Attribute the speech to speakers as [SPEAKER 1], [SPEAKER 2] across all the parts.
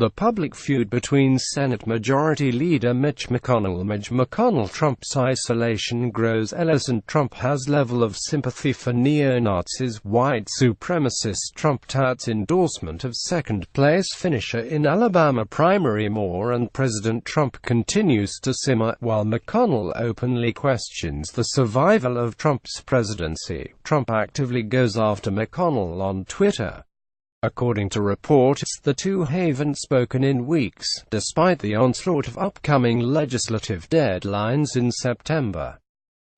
[SPEAKER 1] The public feud between Senate Majority Leader Mitch McConnellTrump's isolation grows. And Trump has level of sympathy for neo-Nazis. White supremacist Trump touts endorsement of second-place finisher in Alabama primary more, and President Trump continues to simmer, while McConnell openly questions the survival of Trump's presidency. Trump actively goes after McConnell on Twitter. According to reports, the two haven't spoken in weeks, despite the onslaught of upcoming legislative deadlines in September.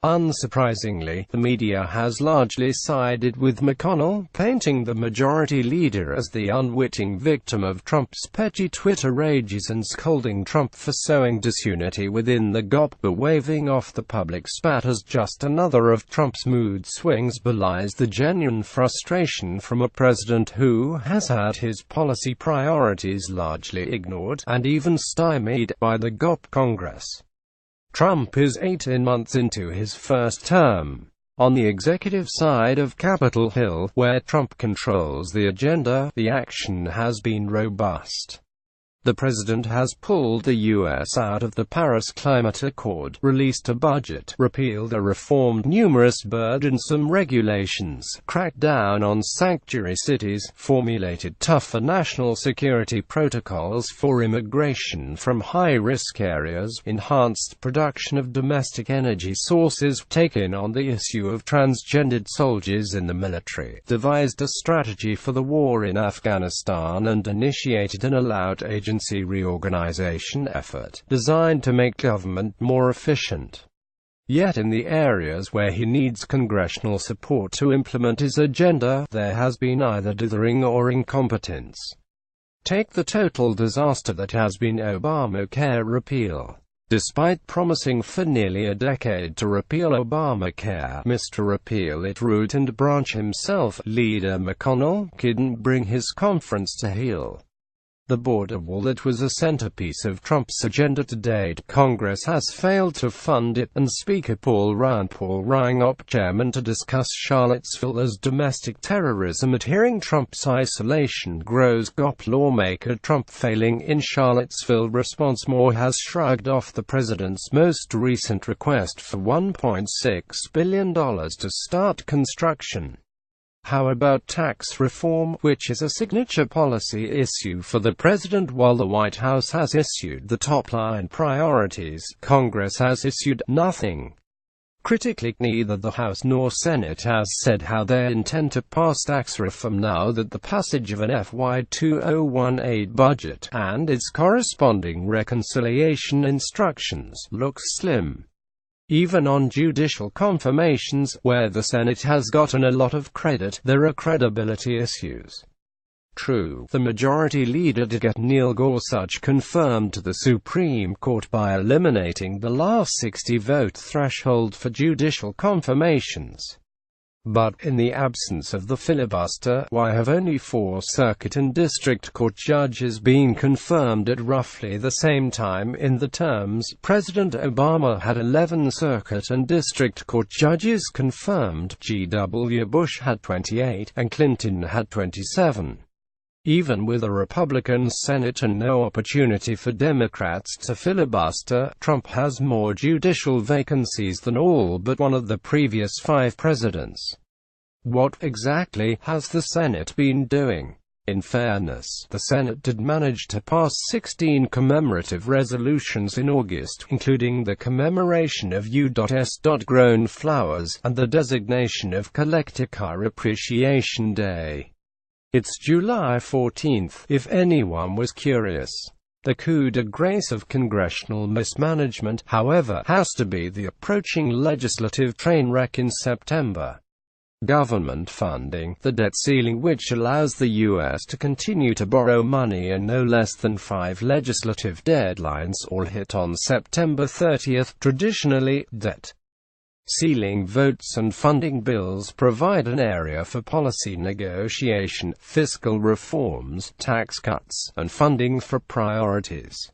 [SPEAKER 1] Unsurprisingly, the media has largely sided with McConnell, painting the majority leader as the unwitting victim of Trump's petty Twitter rages and scolding Trump for sowing disunity within the GOP. But waving off the public spat as just another of Trump's mood swings belies the genuine frustration from a president who has had his policy priorities largely ignored, and even stymied, by the GOP Congress. Trump is 18 months into his first term. On the executive side of Capitol Hill, where Trump controls the agenda, the action has been robust. The president has pulled the U.S. out of the Paris Climate Accord, released a budget, repealed or reformed numerous burdensome regulations, cracked down on sanctuary cities, formulated tougher national security protocols for immigration from high-risk areas, enhanced production of domestic energy sources, taken on the issue of transgendered soldiers in the military, devised a strategy for the war in Afghanistan, and initiated an allowed agency reorganization effort, designed to make government more efficient. Yet in the areas where he needs congressional support to implement his agenda, there has been either dithering or incompetence. Take the total disaster that has been Obamacare repeal. Despite promising for nearly a decade to repeal Obamacare, Mr. Repeal It root and branch himself, Leader McConnell, couldn't bring his conference to heel. The border wall that was a centerpiece of Trump's agenda to date, Congress has failed to fund it, and Speaker Paul Ryan up chairman to discuss Charlottesville as domestic terrorism. At hearing Trump's isolation grows, GOP lawmaker Trump failing in Charlottesville response. Moore has shrugged off the president's most recent request for $1.6 billion to start construction. How about tax reform, which is a signature policy issue for the president? While the White House has issued the top-line priorities, Congress has issued nothing. Critically, neither the House nor Senate has said how they intend to pass tax reform now that the passage of an FY 2018 budget, and its corresponding reconciliation instructions, looks slim. Even on judicial confirmations, where the Senate has gotten a lot of credit, there are credibility issues. True, the majority leader did get Neil Gorsuch confirmed to the Supreme Court by eliminating the last 60-vote threshold for judicial confirmations. But, in the absence of the filibuster, why have only 4 circuit and district court judges been confirmed at roughly the same time in the terms? President Obama had 11 circuit and district court judges confirmed, G.W. Bush had 28, and Clinton had 27. Even with a Republican Senate and no opportunity for Democrats to filibuster, Trump has more judicial vacancies than all but one of the previous 5 presidents. What exactly has the Senate been doing? In fairness, the Senate did manage to pass 16 commemorative resolutions in August, including the commemoration of U.S. grown flowers, and the designation of Collective Car Appreciation Day. It's July 14th, if anyone was curious. The coup de grace of congressional mismanagement, however, has to be the approaching legislative train wreck in September. Government funding, the debt ceiling which allows the U.S. to continue to borrow money, and no less than 5 legislative deadlines all hit on September 30th. Traditionally, debt ceiling votes and funding bills provide an area for policy negotiation, fiscal reforms, tax cuts, and funding for priorities.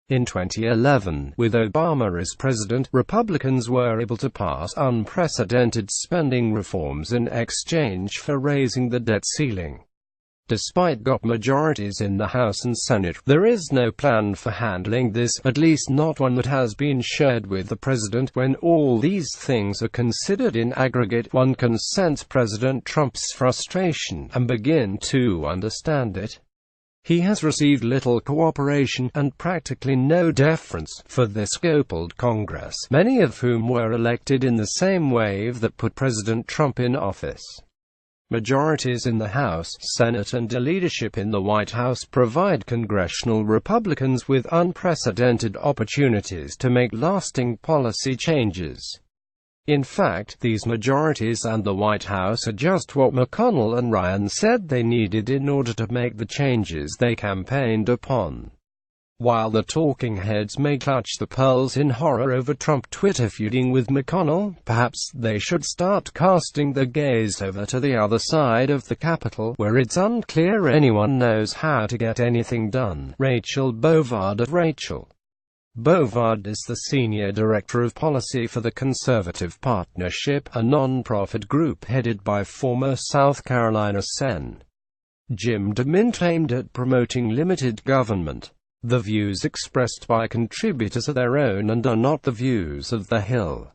[SPEAKER 1] In 2011, with Obama as president, Republicans were able to pass unprecedented spending reforms in exchange for raising the debt ceiling. Despite got majorities in the House and Senate, there is no plan for handling this, at least not one that has been shared with the president. When all these things are considered in aggregate, one can sense President Trump's frustration, and begin to understand it. He has received little cooperation, and practically no deference, for this so-called Congress, many of whom were elected in the same wave that put President Trump in office. Majorities in the House, Senate and leadership in the White House provide congressional Republicans with unprecedented opportunities to make lasting policy changes. In fact, these majorities and the White House are just what McConnell and Ryan said they needed in order to make the changes they campaigned upon. While the talking heads may clutch the pearls in horror over Trump Twitter feuding with McConnell, perhaps they should start casting their gaze over to the other side of the Capitol, where it's unclear anyone knows how to get anything done. Rachel Bovard at Rachel Bovard is the Senior Director of Policy for the Conservative Partnership, a non-profit group headed by former South Carolina Sen. Jim DeMint aimed at promoting limited government. The views expressed by contributors are their own and are not the views of The Hill.